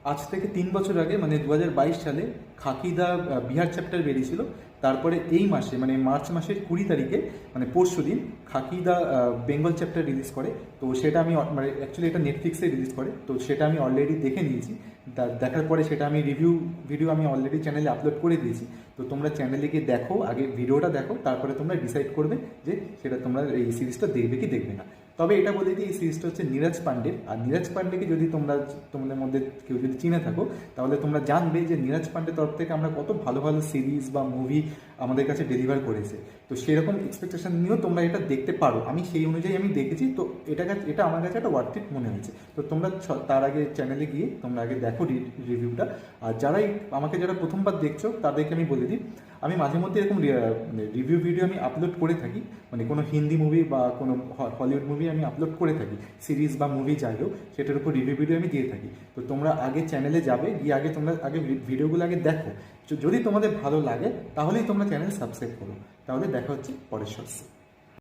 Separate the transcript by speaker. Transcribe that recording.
Speaker 1: আজ থেকে 3 বছর আগে মানে 2022 সালে খাকিদা বিহার চ্যাপ্টার বেরিয়েছিল। তারপরে এই মাসে মানে মার্চ মাসের 20 তারিখে মানে পরশু দিন খাকিদা বেঙ্গল চ্যাপ্টার রিলিজ করে। তো সেটা আমি মানে অ্যাকচুয়ালি এটা নেটফ্লিক্সে রিলিজ করে, তো সেটা আমি অলরেডি দেখে নিয়েছি। দেখার পরে সেটা আমি ভিডিও আমি অলরেডি চ্যানেলে আপলোড করে দিয়েছি। তো তোমরা চ্যানেলে গিয়ে দেখো, আগে ভিডিওটা দেখো, তারপরে তোমরা ডিসাইড করবে যে সেটা তোমরা এই সিরিজটা দেখবে কি দেখবে না। তবে এটা বলে দিই, এই সিরিজটা হচ্ছে নীরজ পান্ডের। আর নীরজ পান্ডেকে যদি তোমাদের মধ্যে কেউ যদি চিনে থাকো, তাহলে তোমরা জানবে যে নীরজ পান্ডের তরফ থেকে আমরা কত ভালো ভালো সিরিজ বা মুভি আমাদের কাছে ডেলিভার করেছে। তো সেরকম এক্সপেকটেশন নিয়েও তোমরা এটা দেখতে পারো। আমি সেই অনুযায়ী আমি দেখেছি, তো এটা আমার কাছে একটা ওয়ার্থ ইট মনে হয়েছে। তো তোমরা তার আগে চ্যানেলে গিয়ে তোমরা আগে দেখো রিভিউটা। আর যারা প্রথমবার দেখছো তাদেরকে আমি বলে দিই, আমি মাঝে মধ্যে এরকম রিভিউ ভিডিও আমি আপলোড করে থাকি। মানে কোনো হিন্দি মুভি বা কোনো হলিউড মুভি আমি আপলোড করে থাকি, সিরিজ বা মুভি যাই হোক, সেটার উপর রিভিউ ভিডিও আমি দিয়ে থাকি। তো তোমরা আগে চ্যানেলে যাবে, গিয়ে তোমরা আগে ভিডিওগুলো আগে দেখো। যদি তোমাদের ভালো লাগে তাহলেই তোমরা চ্যানেল সাবস্ক্রাইব করো। তাহলে দেখা হচ্ছে পরের শর্টসে।